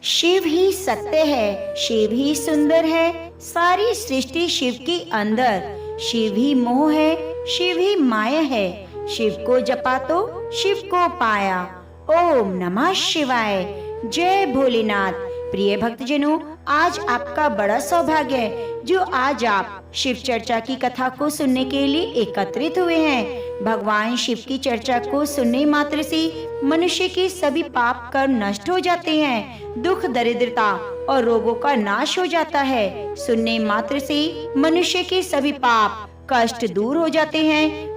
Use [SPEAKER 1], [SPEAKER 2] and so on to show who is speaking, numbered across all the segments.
[SPEAKER 1] शिव ही सत्य है, शिव ही सुंदर है, सारी सृष्टि शिव के अंदर। शिव ही मोह है, शिव ही माया है, शिव को जपा तो शिव को पाया। ओम नमः शिवाय। जय भोलेनाथ। प्रिय भक्तजनों, आज आपका बड़ा सौभाग्य है जो आज आप शिव चर्चा की कथा को सुनने के लिए एकत्रित हुए हैं। भगवान शिव की चर्चा को सुनने मात्र से मनुष्य के सभी पाप कर्म नष्ट हो जाते हैं, दुख दरिद्रता और रोगों का नाश हो जाता है। सुनने मात्र से मनुष्य के सभी पाप कष्ट दूर हो जाते हैं।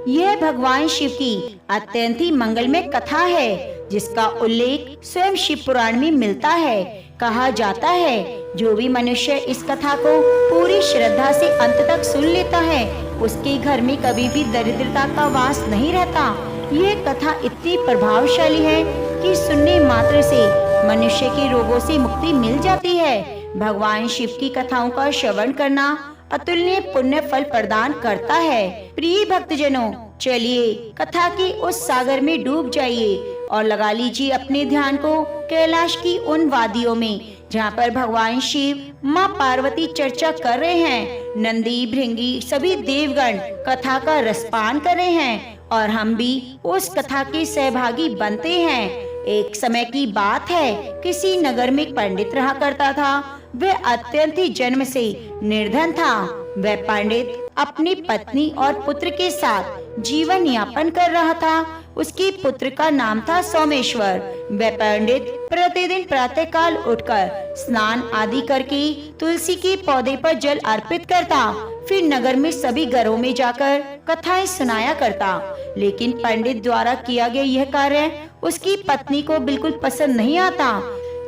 [SPEAKER 1] यह भगवान शिव की अत्यंत ही मंगलमय कथा है जिसका उल्लेख स्वयं शिव पुराण में मिलता है। कहा जाता है जो भी मनुष्य इस कथा को पूरी श्रद्धा से अंत तक सुन लेता है उसके घर में कभी भी दरिद्रता का वास नहीं रहता। यह कथा इतनी प्रभावशाली है कि सुनने मात्र से मनुष्य के रोगों से मुक्ति मिल जाती है। भगवान शिव की कथाओं का श्रवण करना अतुलनीय पुण्य फल प्रदान करता है। प्रिय भक्तजनों, चलिए कथा के उस सागर में डूब जाइए और लगा लीजिए अपने ध्यान को कैलाश की उन वादियों में जहाँ पर भगवान शिव माँ पार्वती चर्चा कर रहे हैं। नंदी भृंगी सभी देवगण कथा का रसपान कर रहे हैं और हम भी उस कथा के सहभागी बनते हैं। एक समय की बात है, किसी नगर में एक पंडित रहा करता था। वह अत्यंत ही जन्म से निर्धन था। वह पंडित अपनी पत्नी और पुत्र के साथ जीवन यापन कर रहा था। उसके पुत्र का नाम था सोमेश्वर। वह पंडित प्रतिदिन प्रातः काल उठकर स्नान आदि करके तुलसी के पौधे पर जल अर्पित करता, फिर नगर में सभी घरों में जाकर कथाएं सुनाया करता। लेकिन पंडित द्वारा किया गया यह कार्य उसकी पत्नी को बिल्कुल पसंद नहीं आता,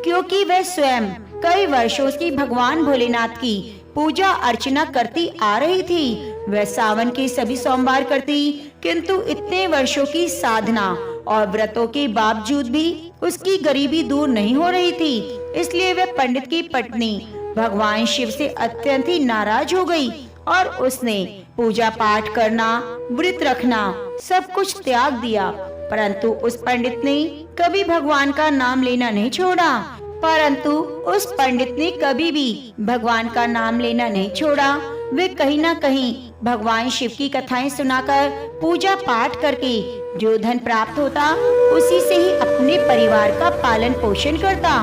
[SPEAKER 1] क्योंकि वह स्वयं कई वर्षों से भगवान भोलेनाथ की पूजा अर्चना करती आ रही थी। वह सावन के सभी सोमवार करती, किंतु इतने वर्षों की साधना और व्रतों के बावजूद भी उसकी गरीबी दूर नहीं हो रही थी। इसलिए वह पंडित की पत्नी भगवान शिव से अत्यंत ही नाराज हो गई और उसने पूजा पाठ करना, व्रत रखना सब कुछ त्याग दिया। परंतु उस पंडित ने कभी भगवान का नाम लेना नहीं छोड़ा। वे कहीं न कहीं भगवान शिव की कथाएं सुनाकर पूजा पाठ करके जो धन प्राप्त होता उसी से ही अपने परिवार का पालन पोषण करता।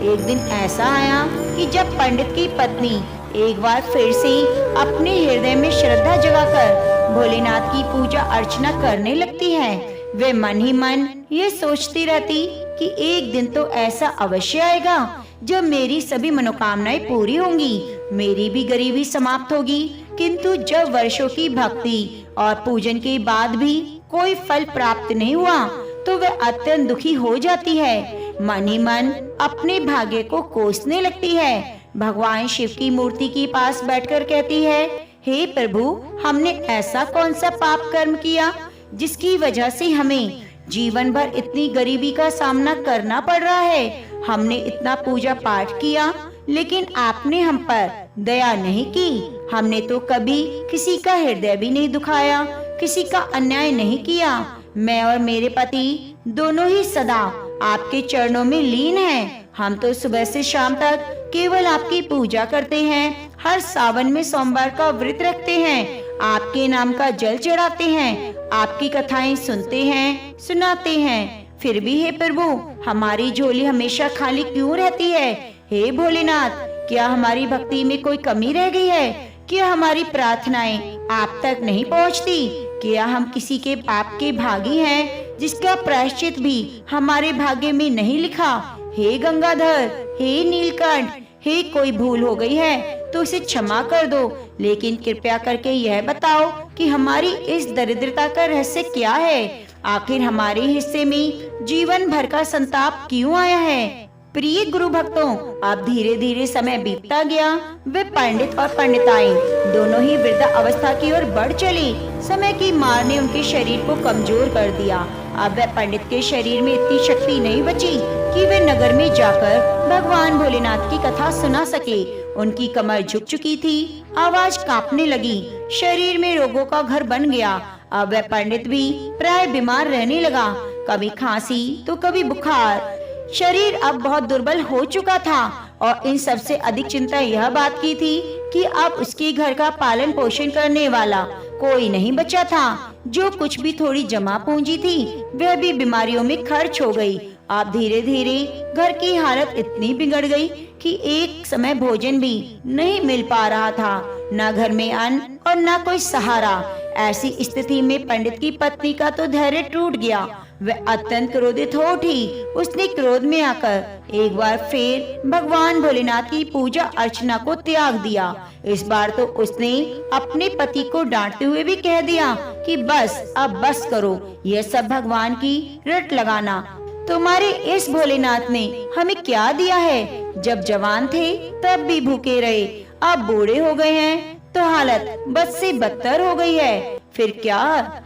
[SPEAKER 1] एक दिन ऐसा आया कि जब पंडित की पत्नी एक बार फिर से अपने हृदय में श्रद्धा जगाकर भोलेनाथ की पूजा अर्चना करने लगती है, वे मन ही मन ये सोचती रहती कि एक दिन तो ऐसा अवश्य आएगा जब मेरी सभी मनोकामनाएं पूरी होंगी, मेरी भी गरीबी समाप्त होगी। किंतु जब वर्षों की भक्ति और पूजन के बाद भी कोई फल प्राप्त नहीं हुआ तो वह अत्यंत दुखी हो जाती है। मन ही मन अपने भाग्य को कोसने लगती है। भगवान शिव की मूर्ति के पास बैठकर कहती है, हे प्रभु, हमने ऐसा कौन सा पाप कर्म किया जिसकी वजह से हमें जीवन भर इतनी गरीबी का सामना करना पड़ रहा है। हमने इतना पूजा पाठ किया लेकिन आपने हम पर दया नहीं की। हमने तो कभी किसी का हृदय भी नहीं दुखाया, किसी का अन्याय नहीं किया। मैं और मेरे पति दोनों ही सदा आपके चरणों में लीन हैं। हम तो सुबह से शाम तक केवल आपकी पूजा करते हैं, हर सावन में सोमवार का व्रत रखते हैं, आपके नाम का जल चढ़ाते हैं, आपकी कथाएं सुनते हैं, सुनाते हैं। फिर भी हे प्रभु, हमारी झोली हमेशा खाली क्यों रहती है? हे भोलेनाथ, क्या हमारी भक्ति में कोई कमी रह गई है? क्या हमारी प्रार्थनाएं आप तक नहीं पहुंचती? क्या हम किसी के पाप के भागी हैं जिसका प्रायश्चित भी हमारे भाग्य में नहीं लिखा? हे गंगाधर, हे नीलकंठ, हे कोई भूल हो गई है तो उसे क्षमा कर दो, लेकिन कृपया करके यह बताओ कि हमारी इस दरिद्रता का रहस्य क्या है? आखिर हमारे हिस्से में जीवन भर का संताप क्यों आया है? प्रिय गुरु भक्तों, अब धीरे धीरे समय बीतता गया। वे पंडित और पंडिताई दोनों ही वृद्ध अवस्था की ओर बढ़ चली। समय की मार ने उनके शरीर को कमजोर कर दिया। अब वह पंडित के शरीर में इतनी शक्ति नहीं बची कि वे नगर में जाकर भगवान भोलेनाथ की कथा सुना सके। उनकी कमर झुक चुकी थी, आवाज कांपने लगी, शरीर में रोगों का घर बन गया। अब वह पंडित भी प्राय बीमार रहने लगा, कभी खांसी तो कभी बुखार। शरीर अब बहुत दुर्बल हो चुका था और इन सबसे अधिक चिंता यह बात की थी कि अब उसके घर का पालन पोषण करने वाला कोई नहीं बचा था। जो कुछ भी थोड़ी जमा पूंजी थी वह भी बीमारियों में खर्च हो गई। अब धीरे धीरे घर की हालत इतनी बिगड़ गई कि एक समय भोजन भी नहीं मिल पा रहा था, न घर में अन्न और न कोई सहारा। ऐसी स्थिति में पंडित की पत्नी का तो धैर्य टूट गया। वह अत्यंत क्रोधित हो उठी। उसने क्रोध में आकर एक बार फिर भगवान भोलेनाथ की पूजा अर्चना को त्याग दिया। इस बार तो उसने अपने पति को डांटते हुए भी कह दिया कि बस अब बस करो, यह सब भगवान की रट लगाना। तुम्हारे इस भोलेनाथ ने हमें क्या दिया है? जब जवान थे तब भी भूखे रहे, अब बूढ़े हो गए हैं तो हालत बद से बदतर हो गई है। फिर क्या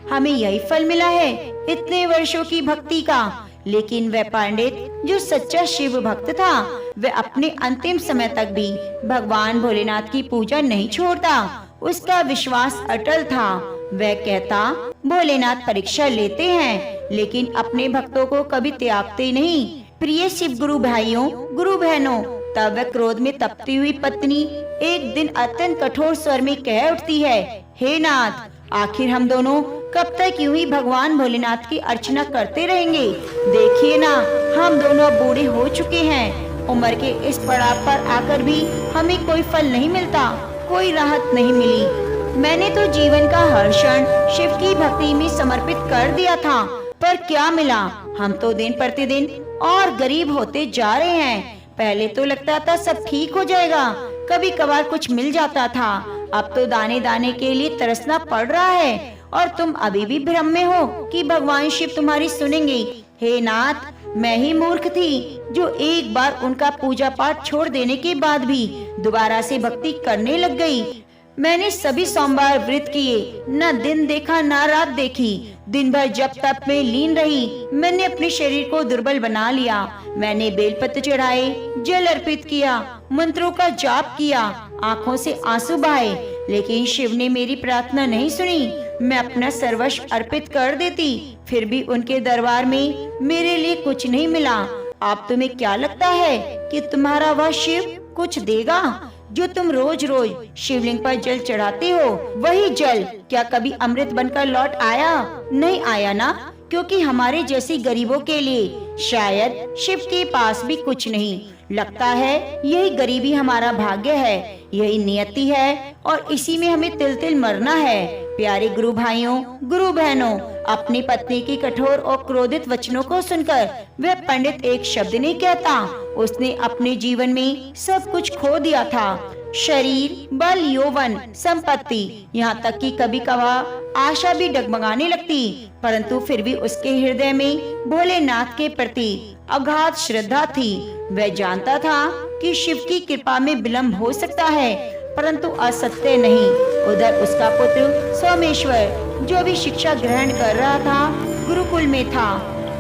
[SPEAKER 1] हमें यही फल मिला है इतने वर्षों की भक्ति का? लेकिन वह पंडित जो सच्चा शिव भक्त था, वह अपने अंतिम समय तक भी भगवान भोलेनाथ की पूजा नहीं छोड़ता। उसका विश्वास अटल था। वह कहता, भोलेनाथ परीक्षा लेते हैं लेकिन अपने भक्तों को कभी त्यागते नहीं। प्रिय शिव गुरु भाइयों, गुरु बहनों, तब वह क्रोध में तपती हुई पत्नी एक दिन अत्यंत कठोर स्वर में कह उठती है, हे नाथ, आखिर हम दोनों कब तक यूं ही भगवान भोलेनाथ की अर्चना करते रहेंगे? देखिए ना, हम दोनों अब बूढ़े हो चुके हैं। उम्र के इस पड़ाव पर आकर भी हमें कोई फल नहीं मिलता, कोई राहत नहीं मिली। मैंने तो जीवन का हर क्षण शिव की भक्ति में समर्पित कर दिया था, पर क्या मिला? हम तो दिन प्रतिदिन और गरीब होते जा रहे हैं। पहले तो लगता था सब ठीक हो जाएगा, कभी कभार कुछ मिल जाता था। अब तो दाने दाने के लिए तरसना पड़ रहा है और तुम अभी भी भ्रम में हो कि भगवान शिव तुम्हारी सुनेंगे। हे नाथ, मैं ही मूर्ख थी जो एक बार उनका पूजा पाठ छोड़ देने के बाद भी दोबारा से भक्ति करने लग गई। मैंने सभी सोमवार व्रत किए, न दिन देखा न रात देखी, दिन भर जप तप में लीन रही। मैंने अपने शरीर को दुर्बल बना लिया। मैंने बेलपत्र चढ़ाए, जल अर्पित किया, मंत्रों का जाप किया, आंखों से आंसू बहाए, लेकिन शिव ने मेरी प्रार्थना नहीं सुनी। मैं अपना सर्वस्व अर्पित कर देती, फिर भी उनके दरबार में मेरे लिए कुछ नहीं मिला। आप तुम्हें क्या लगता है कि तुम्हारा वह शिव कुछ देगा? जो तुम रोज रोज शिवलिंग पर जल चढ़ाते हो, वही जल क्या कभी अमृत बनकर लौट आया? नहीं आया ना, क्योंकि हमारे जैसी गरीबों के लिए शायद शिव के पास भी कुछ नहीं। लगता है यही गरीबी हमारा भाग्य है, यही नियति है और इसी में हमें तिल तिल मरना है। प्यारे गुरु भाइयों, गुरु बहनों, अपनी पत्नी की कठोर और क्रोधित वचनों को सुनकर वह पंडित एक शब्द नहीं कहता। उसने अपने जीवन में सब कुछ खो दिया था, शरीर, बल, यौवन, संपत्ति, यहाँ तक कि कभी कभार आशा भी डगमगाने लगती, परंतु फिर भी उसके हृदय में भोलेनाथ के प्रति अगाध श्रद्धा थी। वह जानता था कि शिव की कृपा में विलम्ब हो सकता है, परंतु असत्य नहीं। उधर उसका पुत्र सोमेश्वर, जो भी शिक्षा ग्रहण कर रहा था, गुरुकुल में था।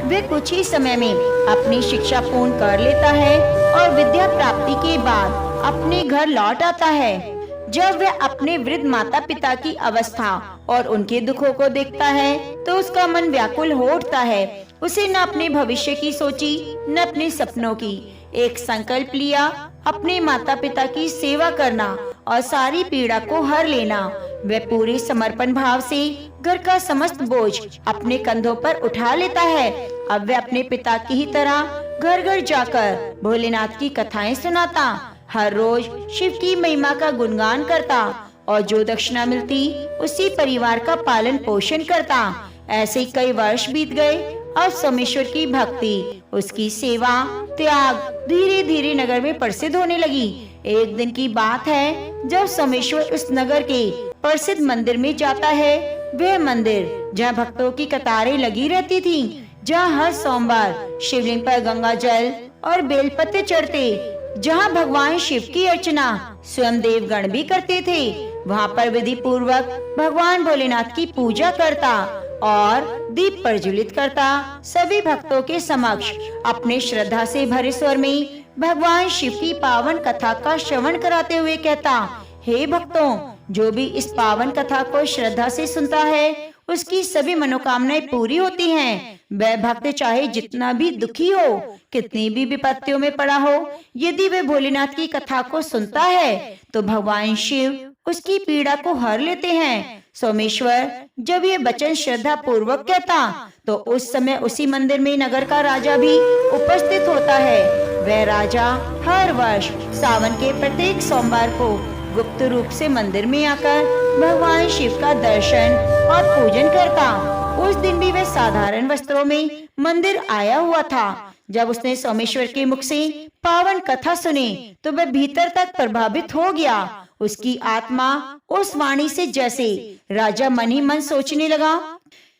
[SPEAKER 1] वह कुछ ही समय में अपनी शिक्षा पूर्ण कर लेता है और विद्या प्राप्ति के बाद अपने घर लौट आता है। जब वह अपने वृद्ध माता पिता की अवस्था और उनके दुखों को देखता है तो उसका मन व्याकुल हो उठता है। उसे न अपने भविष्य की सोची, न अपने सपनों की। एक संकल्प लिया, अपने माता पिता की सेवा करना और सारी पीड़ा को हर लेना। वह पूरे समर्पण भाव से घर का समस्त बोझ अपने कंधों पर उठा लेता है। अब वह अपने पिता की ही तरह घर घर जाकर भोलेनाथ की कथाएं सुनाता, हर रोज शिव की महिमा का गुणगान करता और जो दक्षिणा मिलती उसी परिवार का पालन पोषण करता। ऐसे कई वर्ष बीत गए। अब सोमेश्वर की भक्ति, उसकी सेवा, त्याग धीरे धीरे नगर में प्रसिद्ध होने लगी। एक दिन की बात है जब सोमेश्वर उस नगर के प्रसिद्ध मंदिर में जाता है। वह मंदिर जहाँ भक्तों की कतारें लगी रहती थी, जहाँ हर सोमवार शिवलिंग पर गंगा जल और बेलपत्र चढ़ते, जहाँ भगवान शिव की अर्चना स्वयं देवगण भी करते थे। वहाँ पर विधि पूर्वक भगवान भोलेनाथ की पूजा करता और दीप प्रज्वलित करता। सभी भक्तों के समक्ष अपने श्रद्धा से भरे स्वर में भगवान शिव की पावन कथा का श्रवण कराते हुए कहता, हे भक्तों, जो भी इस पावन कथा को श्रद्धा से सुनता है उसकी सभी मनोकामनाएं पूरी होती हैं। वह भक्त चाहे जितना भी दुखी हो, कितनी भी विपत्तियों में पड़ा हो, यदि वह भोलेनाथ की कथा को सुनता है तो भगवान शिव उसकी पीड़ा को हर लेते हैं। सोमेश्वर जब ये वचन श्रद्धा पूर्वक कहता तो उस समय उसी मंदिर में नगर का राजा भी उपस्थित होता है। वह राजा हर वर्ष सावन के प्रत्येक सोमवार को गुप्त रूप से मंदिर में आकर भगवान शिव का दर्शन और पूजन करता। उस दिन भी वह साधारण वस्त्रों में मंदिर आया हुआ था। जब उसने सोमेश्वर के मुख से पावन कथा सुनी तो वह भीतर तक प्रभावित हो गया। उसकी आत्मा उस वाणी से जैसे राजा मन ही मन सोचने लगा,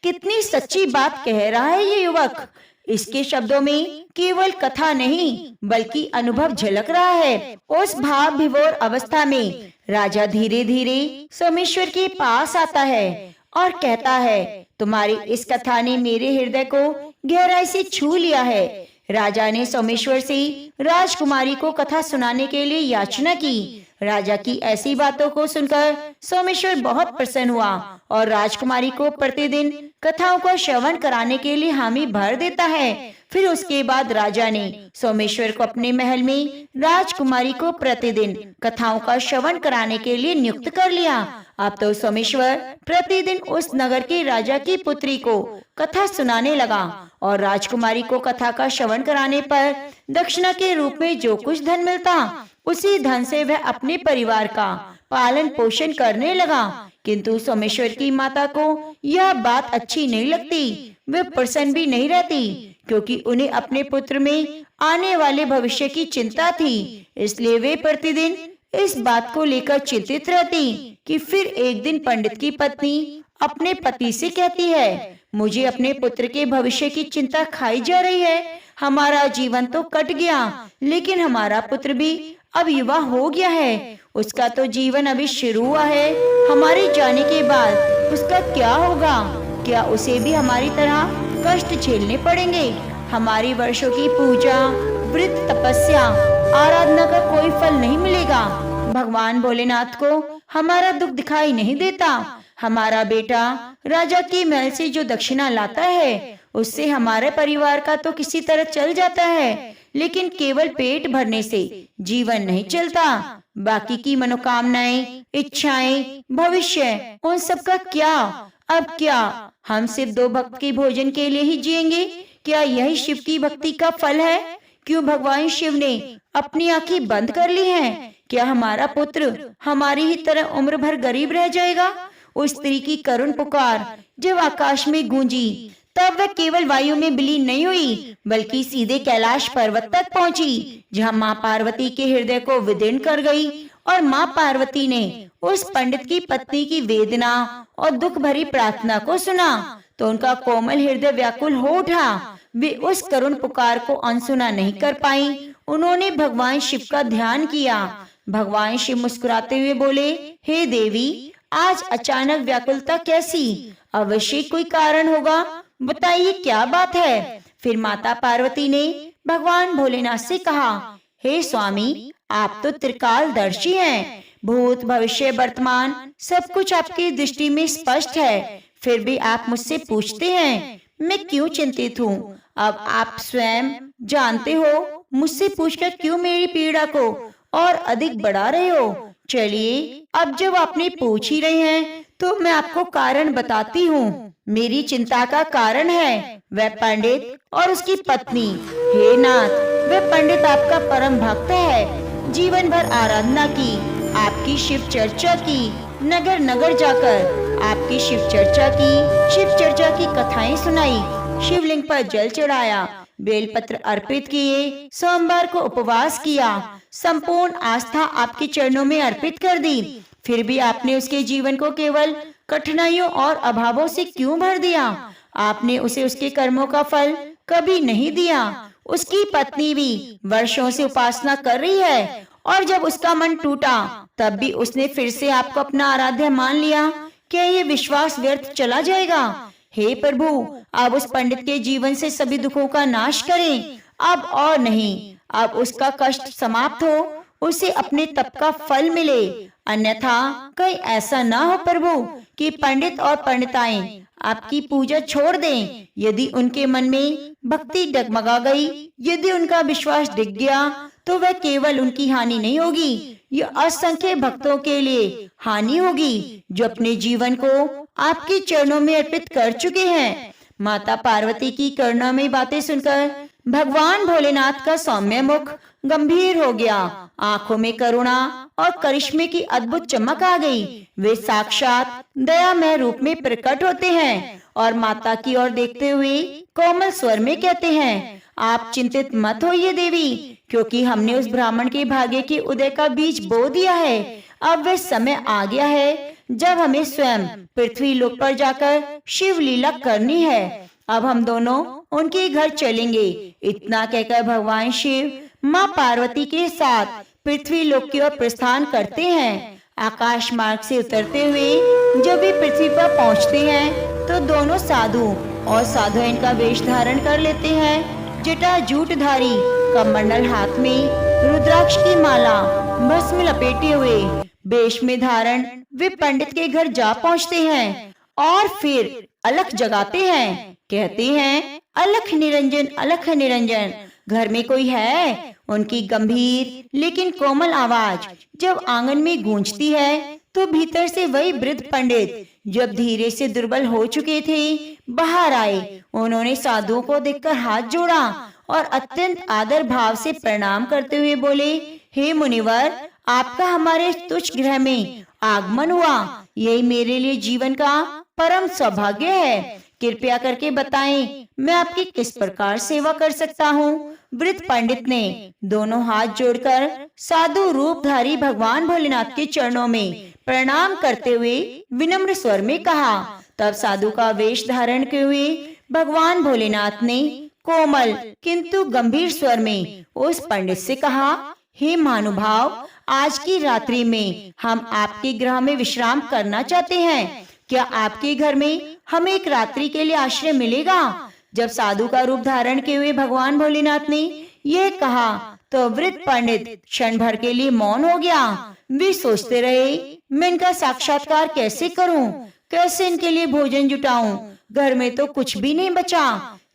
[SPEAKER 1] कितनी सच्ची बात कह रहा है ये युवक। इसके शब्दों में केवल कथा नहीं बल्कि अनुभव झलक रहा है। उस भाव विभोर अवस्था में राजा धीरे धीरे सोमेश्वर के पास आता है और कहता है, तुम्हारी इस कथा ने मेरे हृदय को गहराई से छू लिया है। राजा ने सोमेश्वर से राजकुमारी को कथा सुनाने के लिए याचना की। राजा की ऐसी बातों को सुनकर सोमेश्वर बहुत प्रसन्न हुआ और राजकुमारी को प्रतिदिन कथाओं का श्रवण कराने के लिए हामी भर देता है। फिर उसके बाद राजा ने सोमेश्वर को अपने महल में राजकुमारी को प्रतिदिन कथाओं का श्रवण कराने के लिए नियुक्त कर लिया। अब तो सोमेश्वर प्रतिदिन उस नगर के राजा की पुत्री को कथा सुनाने लगा और राजकुमारी को कथा का श्रवण कराने पर दक्षिणा के रूप में जो कुछ धन मिलता उसी धन से वह अपने परिवार का पालन पोषण करने लगा। किंतु सोमेश्वर की माता को यह बात अच्छी नहीं लगती। वे प्रसन्न भी नहीं रहती क्योंकि उन्हें अपने पुत्र में आने वाले भविष्य की चिंता थी। इसलिए वे प्रतिदिन इस बात को लेकर चिंतित रहती कि फिर एक दिन पंडित की पत्नी अपने पति से कहती है, मुझे अपने पुत्र के भविष्य की चिंता खाई जा रही है। हमारा जीवन तो कट गया लेकिन हमारा पुत्र भी अब युवा हो गया है। उसका तो जीवन अभी शुरू हुआ है। हमारे जाने के बाद उसका क्या होगा? क्या उसे भी हमारी तरह कष्ट झेलने पड़ेंगे? हमारी वर्षों की पूजा, व्रत, तपस्या, आराधना का कोई फल नहीं मिलेगा। भगवान भोलेनाथ को हमारा दुख दिखाई नहीं देता। हमारा बेटा राजा के महल से जो दक्षिणा लाता है उससे हमारे परिवार का तो किसी तरह चल जाता है, लेकिन केवल पेट भरने से जीवन नहीं चलता। बाकी की मनोकामनाएं, इच्छाएं, भविष्य, उन सब का क्या? अब क्या हम सिर्फ दो भक्त के भोजन के लिए ही जिएंगे? क्या यही शिव की भक्ति का फल है? क्यों भगवान शिव ने अपनी आंखें बंद कर ली हैं? क्या हमारा पुत्र हमारी ही तरह उम्र भर गरीब रह जाएगा? उस स्त्री की करुण पुकार जब आकाश में गूंजी तब वह केवल वायु में विलीन नहीं हुई बल्कि सीधे कैलाश पर्वत तक पहुंची, जहां मां पार्वती के हृदय को विदीर्ण कर गई। और मां पार्वती ने उस पंडित की पत्नी की वेदना और दुख भरी प्रार्थना को सुना तो उनका कोमल हृदय व्याकुल हो उठा। वे उस करुण पुकार को अनसुना नहीं कर पाई। उन्होंने भगवान शिव का ध्यान किया। भगवान शिव मुस्कुराते हुए बोले, हे देवी, आज अचानक व्याकुलता कैसी? अवश्य कोई कारण होगा, बताइए क्या बात है? फिर माता पार्वती ने भगवान भोलेनाथ से कहा, हे स्वामी, आप तो त्रिकालदर्शी हैं। भूत, भविष्य, वर्तमान सब कुछ आपकी दृष्टि में स्पष्ट है। फिर भी आप मुझसे पूछते हैं मैं क्यों चिंतित हूँ? अब आप स्वयं जानते हो, मुझसे पूछकर क्यों मेरी पीड़ा को और अधिक बढ़ा रहे हो? चलिए, अब जब आपने पूछ ही रहे हैं तो मैं आपको कारण बताती हूँ। मेरी चिंता का कारण है वह पंडित और उसकी पत्नी। हे नाथ, वह पंडित आपका परम भक्त है। जीवन भर आराधना की, आपकी शिव चर्चा की, नगर नगर जाकर आपकी शिव चर्चा की कथाएं सुनाई, शिवलिंग पर जल चढ़ाया, बेलपत्र अर्पित किए, सोमवार को उपवास किया, संपूर्ण आस्था आपके चरणों में अर्पित कर दी। फिर भी आपने उसके जीवन को केवल कठिनाइयों और अभावों से क्यों भर दिया? आपने उसे उसके कर्मों का फल कभी नहीं दिया। उसकी पत्नी भी वर्षों से उपासना कर रही है और जब उसका मन टूटा तब भी उसने फिर से आपको अपना आराध्य मान लिया। क्या ये विश्वास व्यर्थ चला जाएगा? हे प्रभु, आप उस पंडित के जीवन से सभी दुखों का नाश करें। अब और नहीं, अब उसका कष्ट समाप्त हो, उसे अपने तप का फल मिले। अन्यथा कहीं ऐसा ना हो प्रभु कि पंडित और पंडिताएं आपकी पूजा छोड़ दें। यदि उनके मन में भक्ति डगमगा गई, यदि उनका विश्वास डिग गया, तो वह केवल उनकी हानि नहीं होगी, यह असंख्य भक्तों के लिए हानि होगी जो अपने जीवन को आपके चरणों में अर्पित कर चुके हैं। माता पार्वती की करुणामयी बातें सुनकर भगवान भोलेनाथ का सौम्य मुख गंभीर हो गया। आंखों में करुणा और करिश्मे की अद्भुत चमक आ गई। वे साक्षात दयामय रूप में प्रकट होते हैं और माता की ओर देखते हुए कोमल स्वर में कहते हैं, आप चिंतित मत होइए देवी, क्योंकि हमने उस ब्राह्मण के भाग्य के उदय का बीज बो दिया है। अब वह समय आ गया है जब हमें स्वयं पृथ्वी लोक पर जाकर शिव लीला करनी है। अब हम दोनों उनके घर चलेंगे। इतना कहकर भगवान शिव माँ पार्वती के साथ पृथ्वी लोक की ओर प्रस्थान करते हैं। आकाश मार्ग से उतरते हुए जब वे पृथ्वी पर पहुँचते हैं तो दोनों साधु और साधुएं का वेश धारण कर लेते हैं। जटा जूटधारी, कमंडल हाथ में, रुद्राक्ष की माला भस्म लपेटे हुए वेश में धारण वे पंडित के घर जा पहुँचते हैं और फिर अलख जगाते हैं। कहते हैं, अलख निरंजन, अलख निरंजन, घर में कोई है? उनकी गंभीर लेकिन कोमल आवाज जब आंगन में गूंजती है तो भीतर से वही वृद्ध पंडित जब धीरे से दुर्बल हो चुके थे बाहर आए। उन्होंने साधुओं को देखकर हाथ जोड़ा और अत्यंत आदर भाव से प्रणाम करते हुए बोले, हे मुनिवर, आपका हमारे तुच्छ गृह में आगमन हुआ। यही मेरे लिए जीवन का परम सौभाग्य है। कृपया करके बताएं, मैं आपकी किस प्रकार सेवा कर सकता हूँ? वृद्ध पंडित ने दोनों हाथ जोड़कर साधु रूपधारी भगवान भोलेनाथ के चरणों में प्रणाम करते हुए विनम्र स्वर में कहा। तब साधु का वेश धारण किए हुए भगवान भोलेनाथ ने कोमल किंतु गंभीर स्वर में उस पंडित से कहा, हे महानुभाव, आज की रात्रि में हम आपके गृह में विश्राम करना चाहते हैं। क्या आपके घर में हमें एक रात्रि के लिए आश्रय मिलेगा? जब साधु का रूप धारण किए हुए भगवान भोलेनाथ ने यह कहा तो वृद्ध पंडित क्षण भर के लिए मौन हो गया। वे सोचते रहे, मैं इनका साक्षात्कार कैसे करूं? कैसे इनके लिए भोजन जुटाऊं? घर में तो कुछ भी नहीं बचा।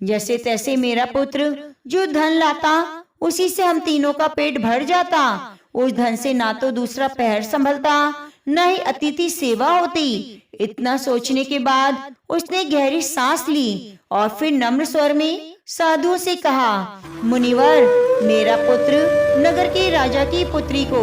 [SPEAKER 1] जैसे तैसे मेरा पुत्र जो धन लाता उसी से हम तीनों का पेट भर जाता। उस धन से ना तो दूसरा पैर संभलता, न ही अतिथि सेवा होती। इतना सोचने के बाद उसने गहरी सांस ली और फिर नम्र स्वर में साधु से कहा, मुनिवर, मेरा पुत्र नगर के राजा की पुत्री को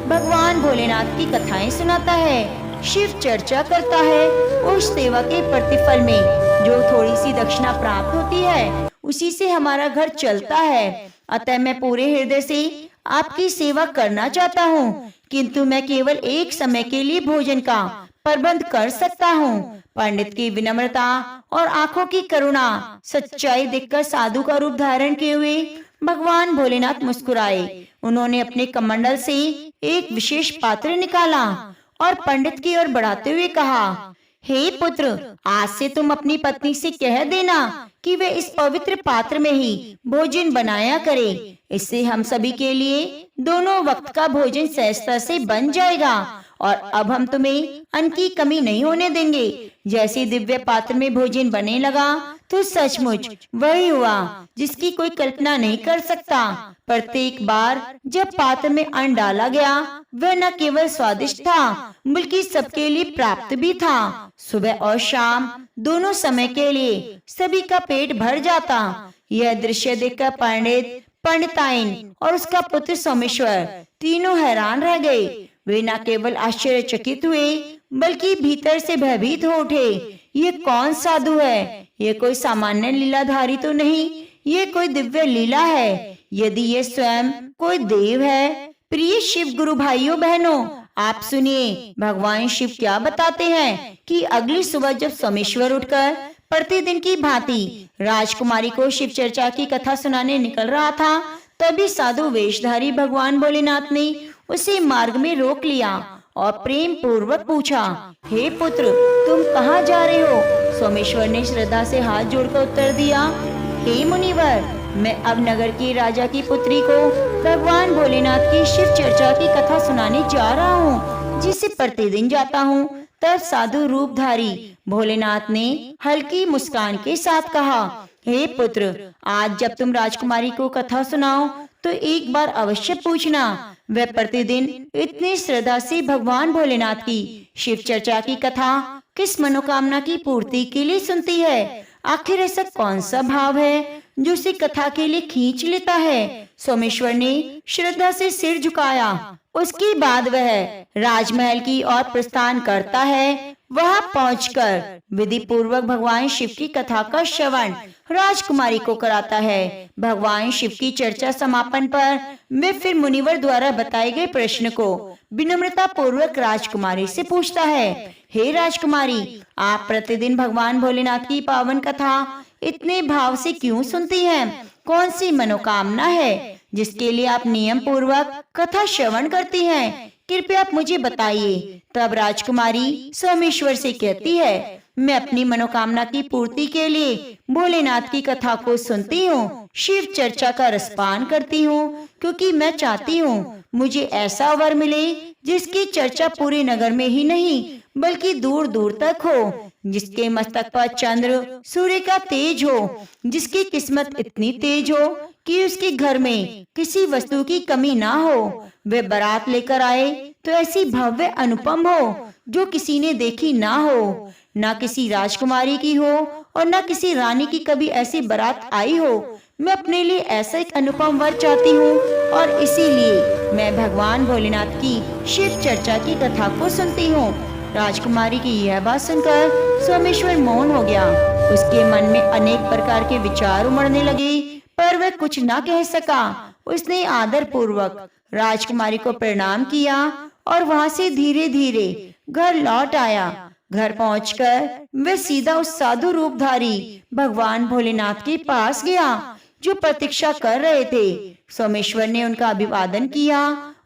[SPEAKER 1] भगवान भोलेनाथ की कथाएं सुनाता है, शिव चर्चा करता है। उस सेवा के प्रतिफल में जो थोड़ी सी दक्षिणा प्राप्त होती है उसी से हमारा घर चलता है। अतः मैं पूरे हृदय से आपकी सेवा करना चाहता हूँ, किंतु मैं केवल एक समय के लिए भोजन का प्रबंध कर सकता हूँ। पंडित की विनम्रता और आंखों की करुणा सच्चाई देखकर साधु का रूप धारण किए हुए भगवान भोलेनाथ मुस्कुराए। उन्होंने अपने कमंडल से एक विशेष पात्र निकाला और पंडित की ओर बढ़ाते हुए कहा, हे पुत्र, आज से तुम अपनी पत्नी से कह देना कि वे इस पवित्र पात्र में ही भोजन बनाया करे। इससे हम सभी के लिए दोनों वक्त का भोजन सहजता से बन जाएगा और अब हम तुम्हें अन्न की कमी नहीं होने देंगे। जैसे दिव्य पात्र में भोजन बने लगा तो सचमुच वही हुआ जिसकी कोई कल्पना नहीं कर सकता। प्रत्येक बार जब पात्र में अन्न डाला गया वह न केवल स्वादिष्ट था बल्कि सबके लिए प्राप्त भी था। सुबह और शाम दोनों समय के लिए सभी का पेट भर जाता। यह दृश्य देखकर पंडित, पंडिताइन और उसका पुत्र सोमेश्वर तीनों हैरान रह गए। वे न केवल आश्चर्यचकित हुए बल्कि भीतर से भयभीत हो उठे। ये कौन साधु है? ये कोई सामान्य लीलाधारी तो नहीं, ये कोई दिव्य लीला है। यदि ये स्वयं कोई देव है। प्रिय शिव गुरु भाइयों बहनों, आप सुनिए भगवान शिव क्या बताते हैं कि अगली सुबह जब सोमेश्वर उठकर प्रतिदिन की भांति राजकुमारी को शिव चर्चा की कथा सुनाने निकल रहा था, तभी साधु वेशधारी भगवान भोलेनाथ ने उसे मार्ग में रोक लिया और प्रेम पूर्वक पूछा, हे पुत्र, तुम कहाँ जा रहे हो? सोमेश्वर ने श्रद्धा से हाथ जोड़कर उत्तर दिया, हे मुनिवर, मैं अब नगर के राजा की पुत्री को भगवान भोलेनाथ की शिव चर्चा की कथा सुनाने जा रहा हूँ, जिसे प्रतिदिन जाता हूँ तब साधु रूपधारी भोलेनाथ ने हल्की मुस्कान के साथ कहा, हे पुत्र, आज जब तुम राजकुमारी को कथा सुनाओ तो एक बार अवश्य पूछना, वह प्रतिदिन इतनी श्रद्धा से भगवान भोलेनाथ की शिव चर्चा की कथा किस मनोकामना की पूर्ति के लिए सुनती है। आखिर ऐसा कौन सा भाव है जो उसे कथा के लिए खींच लेता है। सोमेश्वर ने श्रद्धा से सिर झुकाया। उसके बाद वह राजमहल की ओर प्रस्थान करता है। वहां पहुंचकर विधि पूर्वक भगवान शिव की कथा का श्रवण राजकुमारी को कराता है। भगवान शिव की चर्चा समापन पर वे फिर मुनिवर द्वारा बताए गए प्रश्न को विनम्रता पूर्वक राजकुमारी से पूछता है, हे राजकुमारी, आप प्रतिदिन भगवान भोलेनाथ की पावन कथा इतने भाव से क्यों सुनती हैं? कौन सी मनोकामना है जिसके लिए आप नियम पूर्वक कथा श्रवण करती हैं? कृपया आप मुझे बताइए। तब राजकुमारी सोमेश्वर से कहती है, मैं अपनी मनोकामना की पूर्ति के लिए भोलेनाथ की कथा को सुनती हूँ, शिव चर्चा का रसपान करती हूँ, क्योंकि मैं चाहती हूँ मुझे ऐसा वर मिले जिसकी चर्चा पूरे नगर में ही नहीं बल्कि दूर दूर तक हो, जिसके मस्तक पर चंद्र सूर्य का तेज हो, जिसकी किस्मत इतनी तेज हो कि उसके घर में किसी वस्तु की कमी ना हो। वे बारात लेकर आए तो ऐसी भव्य अनुपम हो जो किसी ने देखी ना हो, ना किसी राजकुमारी की हो और ना किसी रानी की कभी ऐसी बारात आई हो। मैं अपने लिए ऐसा एक अनुपम वर चाहती हूँ और इसीलिए मैं भगवान भोलेनाथ की शिव चर्चा की कथा को सुनती हूँ। राजकुमारी की यह बात सुनकर सोमेश्वर मौन हो गया। उसके मन में अनेक प्रकार के विचार उमड़ने लगे, पर वह कुछ न कह सका। उसने आदर पूर्वक राजकुमारी को प्रणाम किया और वहां से धीरे धीरे घर लौट आया। घर पहुंचकर वह सीधा उस साधु रूपधारी भगवान भोलेनाथ के पास गया जो प्रतीक्षा कर रहे थे। सोमेश्वर ने उनका अभिवादन किया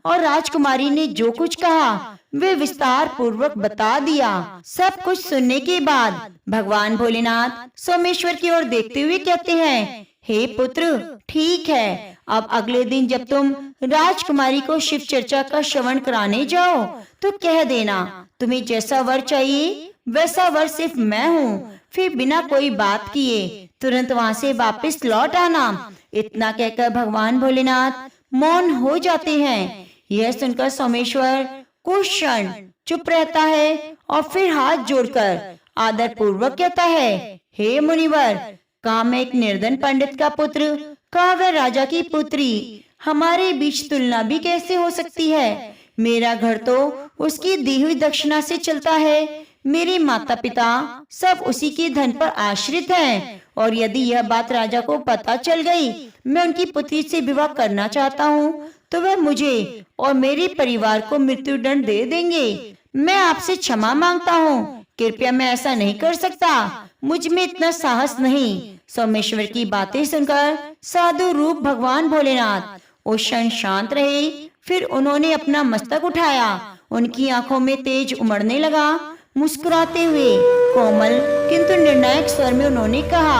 [SPEAKER 1] और राजकुमारी ने जो कुछ कहा वे विस्तार पूर्वक बता दिया। सब कुछ सुनने के बाद भगवान भोलेनाथ सोमेश्वर की ओर देखते हुए कहते हैं, हे पुत्र, ठीक है, अब अगले दिन जब तुम राजकुमारी को शिव चर्चा का श्रवण कराने जाओ तो कह देना तुम्हें जैसा वर चाहिए वैसा वर सिर्फ मैं हूँ। फिर बिना कोई बात किए तुरंत वहाँ से वापस लौट आना। इतना कहकर भगवान भोलेनाथ मौन हो जाते हैं। यह सुनकर सोमेश्वर कुछ क्षण चुप रहता है और फिर हाथ जोड़कर आदर पूर्वक कहता है, हे मुनिवर, कहा मैं एक निर्धन पंडित का पुत्र, कहा वह राजा की पुत्री, हमारे बीच तुलना भी कैसे हो सकती है। मेरा घर तो उसकी दी हुई दक्षिणा से चलता है। मेरे माता पिता सब उसी के धन पर आश्रित हैं और यदि यह बात राजा को पता चल गई मैं उनकी पुत्री से विवाह करना चाहता हूँ तो वह मुझे और मेरे परिवार को मृत्युदंड दे देंगे। मैं आपसे क्षमा मांगता हूँ, कृपया मैं ऐसा नहीं कर सकता, मुझ में इतना साहस नहीं। सोमेश्वर की बातें सुनकर साधु रूप भगवान भोलेनाथ उस क्षण शांत रहे। फिर उन्होंने अपना मस्तक उठाया। उनकी आंखों में तेज उमड़ने लगा। मुस्कुराते हुए कोमल किंतु निर्णायक स्वर में उन्होंने कहा,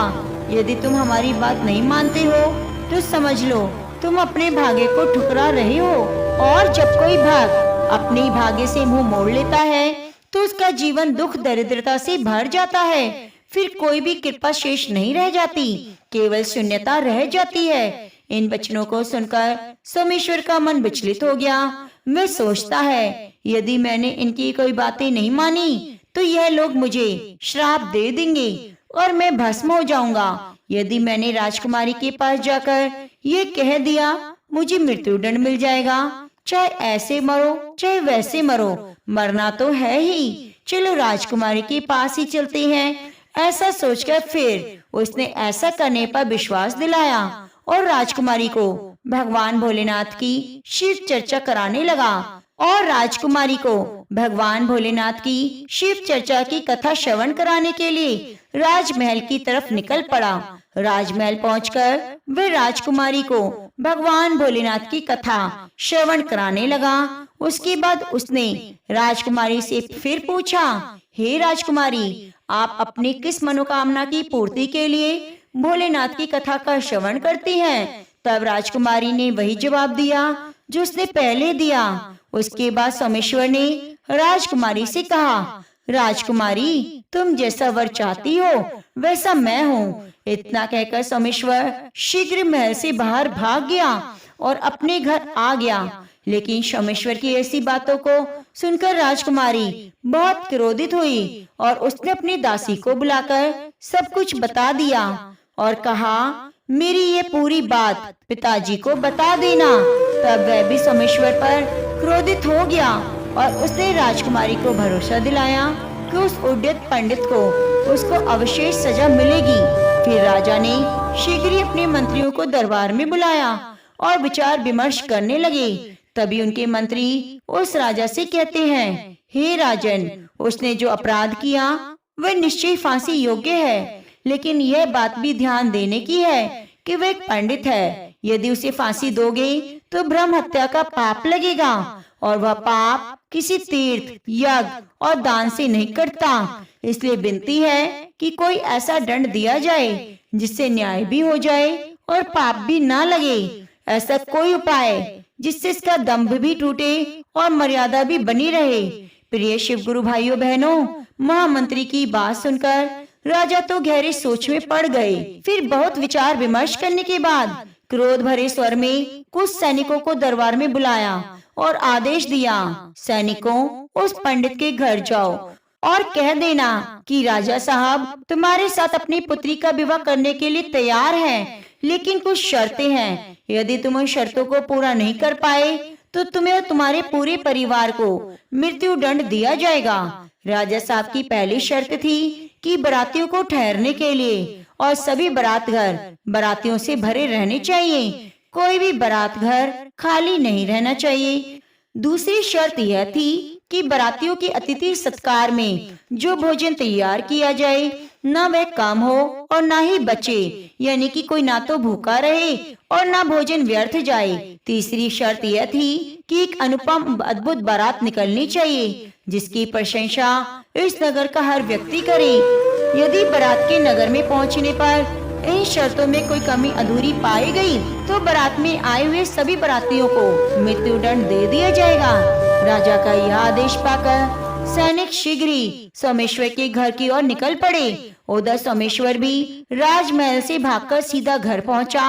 [SPEAKER 1] यदि तुम हमारी बात नहीं मानते हो तो समझ लो तुम अपने भाग्य को ठुकरा रहे हो। और जब कोई भाग अपने भाग्य से मुंह मोड़ लेता है तो उसका जीवन दुख दरिद्रता से भर जाता है। फिर कोई भी कृपा शेष नहीं रह जाती, केवल शून्यता रह जाती है। इन वचनों को सुनकर सोमेश्वर का मन विचलित हो गया। वह सोचता है, यदि मैंने इनकी कोई बातें नहीं मानी तो यह लोग मुझे श्राप दे देंगे और मैं भस्म हो जाऊंगा। यदि मैंने राजकुमारी के पास जाकर ये कह दिया मुझे मृत्युदंड मिल जाएगा, चाहे ऐसे मरो चाहे वैसे मरो, मरना तो है ही, चलो राजकुमारी के पास ही चलते हैं। ऐसा सोचकर फिर उसने ऐसा करने पर विश्वास दिलाया और राजकुमारी को भगवान भोलेनाथ की शिव चर्चा कराने लगा। और राजकुमारी को भगवान भोलेनाथ की शिव चर्चा की कथा श्रवण कराने के लिए राजमहल की तरफ निकल पड़ा। राजमहल पहुंचकर वह राजकुमारी को भगवान भोलेनाथ की कथा श्रवण कराने लगा। उसके बाद उसने राजकुमारी से फिर पूछा, हे राजकुमारी, आप अपनी किस मनोकामना की पूर्ति के लिए भोलेनाथ की कथा का श्रवण करती हैं? तब राजकुमारी ने वही जवाब दिया जो उसने पहले दिया। उसके बाद सोमेश्वर ने राजकुमारी से कहा, राजकुमारी, तुम जैसा वर चाहती हो वैसा मैं हूँ। इतना कहकर सोमेश्वर शीघ्र महल से बाहर भाग गया और अपने घर आ गया। लेकिन सोमेश्वर की ऐसी बातों को सुनकर राजकुमारी बहुत क्रोधित हुई और उसने अपनी दासी को बुलाकर सब कुछ बता दिया और कहा, मेरी ये पूरी बात पिताजी को बता देना। तब वह भी सोमेश्वर पर क्रोधित हो गया और उसने राजकुमारी को भरोसा दिलाया कि उस उद्यत पंडित को उसको अवशेष सजा मिलेगी। फिर राजा ने शीघ्र ही अपने मंत्रियों को दरबार में बुलाया और विचार विमर्श करने लगे। तभी उनके मंत्री उस राजा से कहते हैं, हे राजन, उसने जो अपराध किया वह निश्चय फांसी योग्य है, लेकिन यह बात भी ध्यान देने की है कि वह एक पंडित है। यदि उसे फांसी दोगे तो ब्रह्म हत्या का पाप लगेगा और वह पाप किसी तीर्थ, यज्ञ और दान से नहीं कटता। इसलिए विनती है कि कोई ऐसा दंड दिया जाए जिससे न्याय भी हो जाए और पाप भी ना लगे। ऐसा कोई उपाय जिससे इसका दंभ भी टूटे और मर्यादा भी बनी रहे। प्रिय शिव गुरु भाइयों बहनों, महामंत्री की बात सुनकर राजा तो गहरे सोच में पड़ गए। फिर बहुत विचार विमर्श करने के बाद क्रोध भरे स्वर में कुछ सैनिकों को दरबार में बुलाया और आदेश दिया, सैनिकों, उस पंडित के घर जाओ और कह देना कि राजा साहब तुम्हारे साथ अपनी पुत्री का विवाह करने के लिए तैयार हैं, लेकिन कुछ शर्तें हैं। यदि तुम उन शर्तों को पूरा नहीं कर पाए तो तुम्हें और तुम्हारे पूरे परिवार को मृत्यु दंड दिया जाएगा। राजा साहब की पहली शर्त थी कि बारातियों को ठहरने के लिए और सभी बारात घर बारातियों से भरे रहने चाहिए। कोई भी बारात घर खाली नहीं रहना चाहिए। दूसरी शर्त यह थी कि बारातियों के अतिथि सत्कार में जो भोजन तैयार किया जाए न वह कम हो और न ही बचे, यानी कि कोई ना तो भूखा रहे और ना भोजन व्यर्थ जाए। तीसरी शर्त यह थी कि एक अनुपम अद्भुत बारात निकलनी चाहिए जिसकी प्रशंसा इस नगर का हर व्यक्ति करे। यदि बारात के नगर में पहुंचने पर इन शर्तों में कोई कमी अधूरी पाई गई तो बारात में आए हुए सभी बारातियों को मृत्यु दंड दे दिया जाएगा। राजा का यह आदेश पाकर सैनिक शीघ्र ही सोमेश्वर के घर की ओर निकल पड़े। उधर सोमेश्वर भी राजमहल से भागकर सीधा घर पहुंचा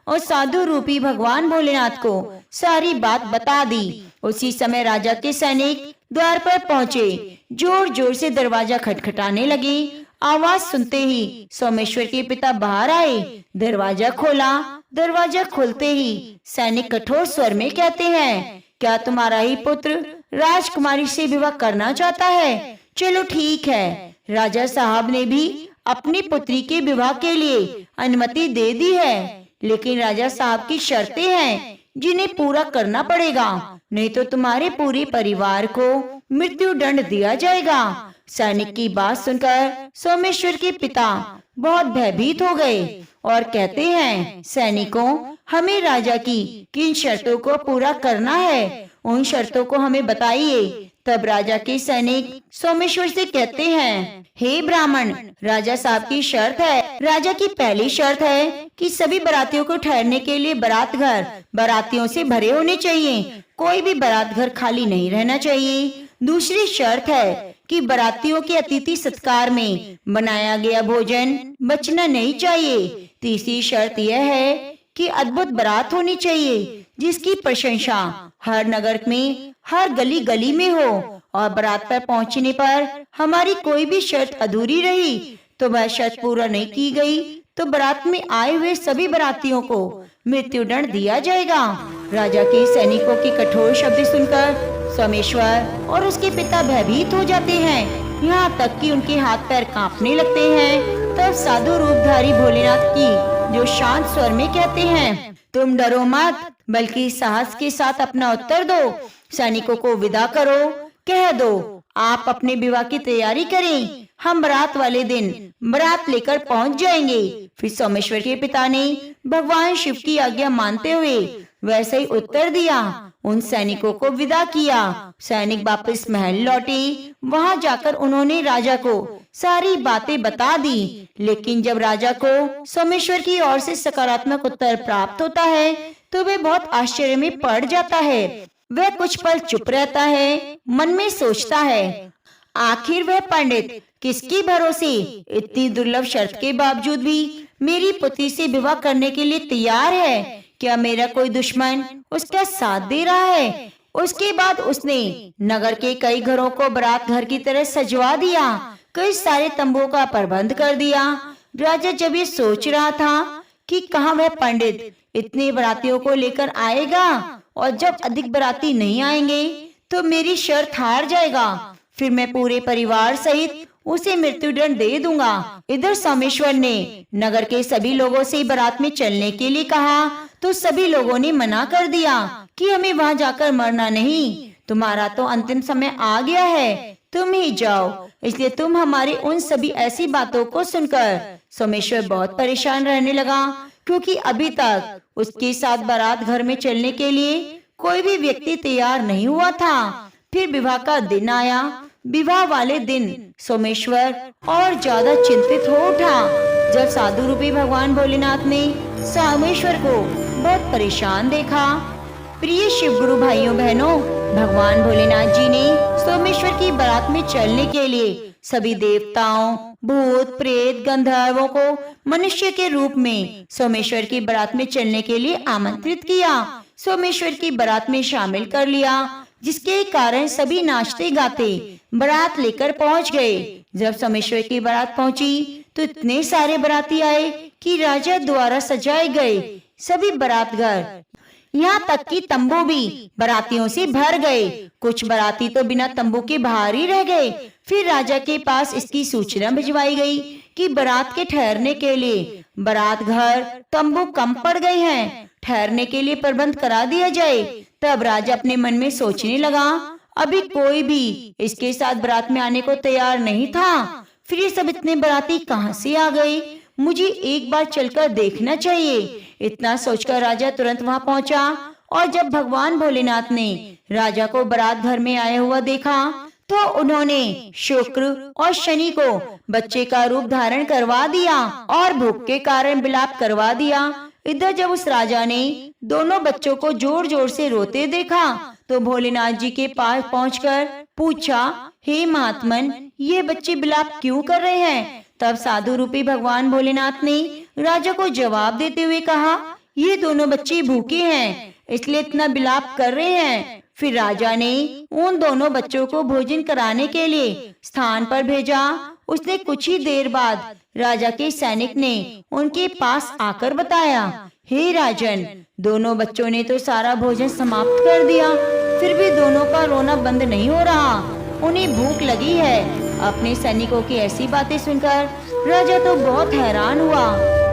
[SPEAKER 1] और साधु रूपी भगवान भोलेनाथ को सारी बात बता दी। उसी समय राजा के सैनिक द्वार पर पहुंचे, जोर जोर से दरवाजा खटखटाने लगे। आवाज सुनते ही सोमेश्वर के पिता बाहर आए। दरवाजा खोला। दरवाजा खुलते ही सैनिक कठोर स्वर में कहते हैं, क्या तुम्हारा ही पुत्र राजकुमारी से विवाह करना चाहता है? चलो ठीक है। राजा साहब ने भी अपनी पुत्री के विवाह के लिए अनुमति दे दी है, लेकिन राजा साहब की शर्तें हैं जिन्हें पूरा करना पड़ेगा, नहीं तो तुम्हारे पूरे परिवार को मृत्यु दंड दिया जाएगा। सैनिक की बात सुनकर सोमेश्वर के पिता बहुत भयभीत हो गए और कहते हैं, सैनिकों, हमें राजा की किन शर्तों को पूरा करना है, उन शर्तों को हमें बताइए। तब राजा के सैनिक सोमेश्वर से कहते हैं, हे ब्राह्मण, राजा साहब की शर्त है। राजा की पहली शर्त है कि सभी बारातियों को ठहरने के लिए बारात घर बारातियों से भरे होने चाहिए, कोई भी बारात घर खाली नहीं रहना चाहिए। दूसरी शर्त है कि बारातियों के अतिथि सत्कार में बनाया गया भोजन बचना नहीं चाहिए। तीसरी शर्त यह है कि अद्भुत बारात होनी चाहिए जिसकी प्रशंसा हर नगर में हर गली गली में हो, और बारात पर पहुंचने पर हमारी कोई भी शर्त अधूरी रही तो वह शर्त पूरा नहीं की गई तो बारात में आए हुए सभी बारातियों को मृत्यु दंड दिया जाएगा। राजा के सैनिकों की कठोर शब्द सुनकर सोमेश्वर और उसके पिता भयभीत हो जाते हैं, यहाँ तक कि उनके हाथ पैर कांपने लगते हैं। तब साधु रूपधारी भोलेनाथ की जो शांत स्वर में कहते हैं, तुम डरो मत, बल्कि साहस के साथ अपना उत्तर दो। सैनिकों को विदा करो, कह दो आप अपने विवाह की तैयारी करें, हम बारात वाले दिन बारात लेकर पहुंच जाएंगे। फिर सोमेश्वर के पिता ने भगवान शिव की आज्ञा मानते हुए वैसे ही उत्तर दिया, उन सैनिकों को विदा किया। सैनिक वापस महल लौटे। वहां जाकर उन्होंने राजा को सारी बातें बता दी, लेकिन जब राजा को सोमेश्वर की ओर से सकारात्मक उत्तर प्राप्त होता है तो वह बहुत आश्चर्य में पड़ जाता है। वह कुछ पल चुप रहता है, मन में सोचता है, आखिर वह पंडित किसके भरोसे इतनी दुर्लभ शर्त के बावजूद भी मेरी पुत्री से विवाह करने के लिए तैयार है? क्या मेरा कोई दुश्मन उसका साथ दे रहा है? उसके बाद उसने नगर के कई घरों को बारात घर की तरह सजवा दिया, कई सारे तंबुओं का प्रबंध कर दिया। राजा जब ये सोच रहा था कि कहाँ वह पंडित इतने बारातियों को लेकर आएगा, और जब अधिक बाराती नहीं आएंगे तो मेरी शर्त हार जाएगा, फिर मैं पूरे परिवार सहित उसे मृत्युदंड दे दूंगा। इधर सोमेश्वर ने नगर के सभी लोगों से बारात में चलने के लिए कहा, तो सभी लोगों ने मना कर दिया कि हमें वहां जाकर मरना नहीं, तुम्हारा तो अंतिम समय आ गया है, तुम ही जाओ। इसलिए तुम हमारी उन सभी ऐसी बातों को सुनकर सोमेश्वर बहुत परेशान रहने लगा, क्योंकि अभी तक उसके साथ बारात घर में चलने के लिए कोई भी व्यक्ति तैयार नहीं हुआ था। फिर विवाह का दिन आया। विवाह वाले दिन सोमेश्वर और ज्यादा चिंतित हो उठा। जब साधु रूपी भगवान भोलेनाथ ने सोमेश्वर को बहुत परेशान देखा। प्रिय शिव गुरु भाइयों बहनों, भगवान भोलेनाथ जी ने सोमेश्वर की बारात में चलने के लिए सभी देवताओं, भूत, प्रेत, गंधर्वों को मनुष्य के रूप में सोमेश्वर की बारात में चलने के लिए आमंत्रित किया, सोमेश्वर की बारात में शामिल कर लिया, जिसके कारण सभी नाचते गाते बारात लेकर पहुंच गए। जब सोमेश्वर की बारात पहुंची तो इतने सारे बाराती आए कि राजा द्वारा सजाए गए सभी बारात घर, यहाँ तक कि तंबू भी बारातियों से भर गए। कुछ बाराती तो बिना तंबू के बाहर ही रह गए। फिर राजा के पास इसकी सूचना भिजवाई गई कि बारात के ठहरने के लिए बारात घर तंबू कम पड़ गए हैं, ठहरने के लिए प्रबंध करा दिया जाए। तब राजा अपने मन में सोचने लगा, अभी कोई भी इसके साथ बारात में आने को तैयार नहीं था, फिर ये सब इतने बाराती कहाँ से आ गए, मुझे एक बार चलकर देखना चाहिए। इतना सोचकर राजा तुरंत वहां पहुंचा, और जब भगवान भोलेनाथ ने राजा को बारात घर में आया हुआ देखा तो उन्होंने शुक्र और शनि को बच्चे का रूप धारण करवा दिया और भूख के कारण विलाप करवा दिया। इधर जब उस राजा ने दोनों बच्चों को जोर जोर से रोते देखा तो भोलेनाथ जी के पास पहुंचकर पूछा, हे महात्मन, ये बच्चे विलाप क्यों कर रहे हैं? तब साधु रूपी भगवान भोलेनाथ ने राजा को जवाब देते हुए कहा, ये दोनों बच्चे भूखे हैं, इसलिए इतना विलाप कर रहे हैं। फिर राजा ने उन दोनों बच्चों को भोजन कराने के लिए स्थान पर भेजा। उसने कुछ ही देर बाद राजा के सैनिक ने उनके पास आकर बताया, हे राजन, दोनों बच्चों ने तो सारा भोजन समाप्त कर दिया, फिर भी दोनों का रोना बंद नहीं हो रहा, उन्हें भूख लगी है। अपने सैनिकों की ऐसी बातें सुनकर राजा तो बहुत हैरान हुआ,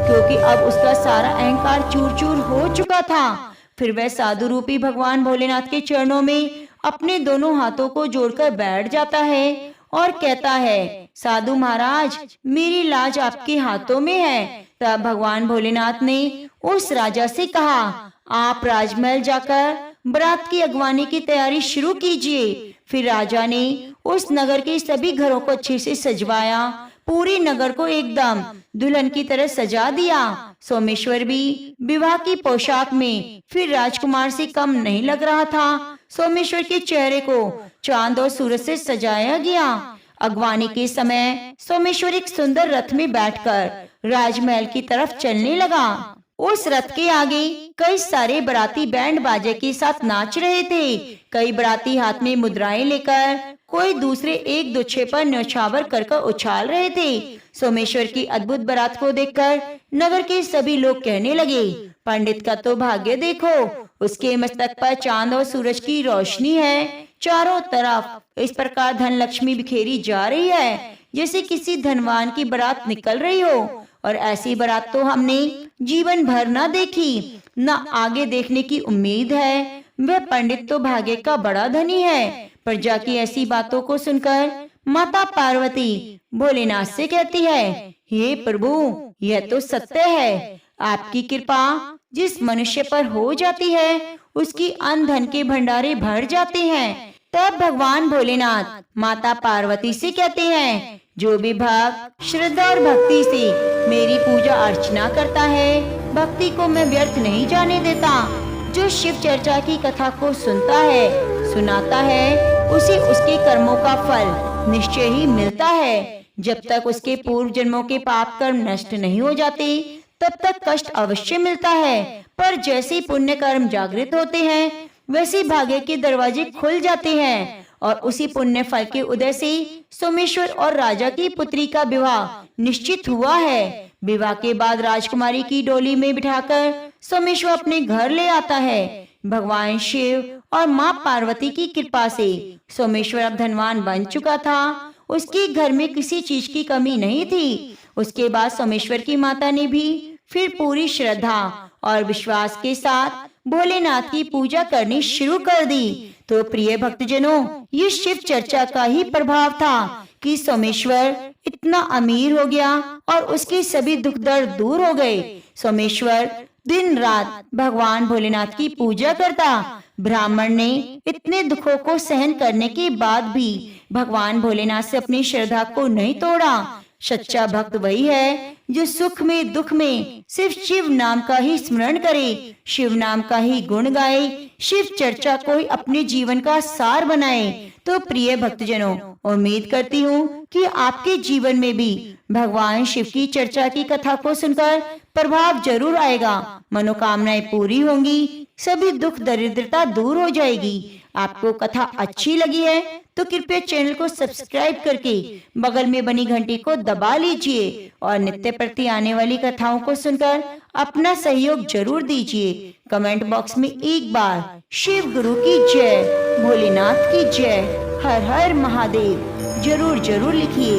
[SPEAKER 1] क्योंकि अब उसका सारा अहंकार चूर चूर हो चुका था। फिर वह साधु रूपी भगवान भोलेनाथ के चरणों में अपने दोनों हाथों को जोड़कर बैठ जाता है और कहता है, साधु महाराज, मेरी लाज आपके हाथों में है। तब भगवान भोलेनाथ ने उस राजा से कहा, आप राजमहल जाकर बारात की अगवानी की तैयारी शुरू कीजिए। फिर राजा ने उस नगर के सभी घरों को अच्छे से सजवाया, पूरे नगर को एकदम दुल्हन की तरह सजा दिया। सोमेश्वर भी विवाह की पोशाक में फिर राजकुमार से कम नहीं लग रहा था। सोमेश्वर के चेहरे को चांद और सूरज से सजाया गया। अगवानी के समय सोमेश्वर एक सुंदर रथ में बैठकर राजमहल की तरफ चलने लगा। उस रथ के आगे कई सारे बाराती बैंड बाजे के साथ नाच रहे थे। कई बाराती हाथ में मुद्राएं लेकर कोई दूसरे एक दूसरे पर न्यौछावर कर उछाल रहे थे। सोमेश्वर की अद्भुत बारात को देखकर नगर के सभी लोग कहने लगे, पंडित का तो भाग्य देखो, उसके मस्तक पर चांद और सूरज की रोशनी है। चारों तरफ इस प्रकार धन लक्ष्मी बिखेरी जा रही है जैसे किसी धनवान की बारात निकल रही हो, और ऐसी बारात तो हमने जीवन भर न देखी, न आगे देखने की उम्मीद है। वह पंडित तो भाग्य का बड़ा धनी है। प्रजा की ऐसी बातों को सुनकर माता पार्वती भोलेनाथ से कहती है, हे प्रभु, यह तो सत्य है, आपकी कृपा जिस मनुष्य पर हो जाती है उसकी अन्न धन के भंडारे भर जाते हैं। तब भगवान भोलेनाथ माता पार्वती से कहते हैं, जो भी भक्त श्रद्धा और भक्ति से मेरी पूजा अर्चना करता है, भक्ति को मैं व्यर्थ नहीं जाने देता। जो शिव चर्चा की कथा को सुनता है, सुनाता है, उसे उसके कर्मों का फल निश्चय ही मिलता है। जब तक उसके पूर्व जन्मों के पाप कर्म नष्ट नहीं हो जाते तब तक कष्ट अवश्य मिलता है, पर जैसे ही पुण्य कर्म जागृत होते हैं वैसे भाग्य के दरवाजे खुल जाते हैं और उसी पुण्य फल के उदय से सोमेश्वर और राजा की पुत्री का विवाह निश्चित हुआ है। विवाह के बाद राजकुमारी की डोली में बिठाकर सोमेश्वर अपने घर ले आता है। भगवान शिव और माँ पार्वती की कृपा से सोमेश्वर अब धनवान बन चुका था। उसके घर में किसी चीज की कमी नहीं थी। उसके बाद सोमेश्वर की माता ने भी फिर पूरी श्रद्धा और विश्वास के साथ भोलेनाथ की पूजा करनी शुरू कर दी। तो प्रिय भक्तजनों, ये शिव चर्चा का ही प्रभाव था कि सोमेश्वर इतना अमीर हो गया और उसके सभी दुख दर्द दूर हो गए। सोमेश्वर दिन रात भगवान भोलेनाथ की पूजा करता। ब्राह्मण ने इतने दुखों को सहन करने के बाद भी भगवान भोलेनाथ से अपनी श्रद्धा को नहीं तोड़ा। सच्चा भक्त वही है जो सुख में दुख में सिर्फ शिव नाम का ही स्मरण करे, शिव नाम का ही गुण गाए, शिव चर्चा को ही अपने जीवन का सार बनाए। तो प्रिय भक्तजनों, उम्मीद करती हूँ कि आपके जीवन में भी भगवान शिव की चर्चा की कथा को सुनकर प्रभाव जरूर आएगा, मनोकामनाएं पूरी होंगी, सभी दुख दरिद्रता दूर हो जाएगी। आपको कथा अच्छी लगी है तो कृपया चैनल को सब्सक्राइब करके बगल में बनी घंटी को दबा लीजिए और नित्य प्रति आने वाली कथाओं को सुनकर अपना सहयोग जरूर दीजिए। कमेंट बॉक्स में एक बार शिव गुरु की जय, भोलेनाथ की जय, हर हर महादेव जरूर जरूर लिखिए।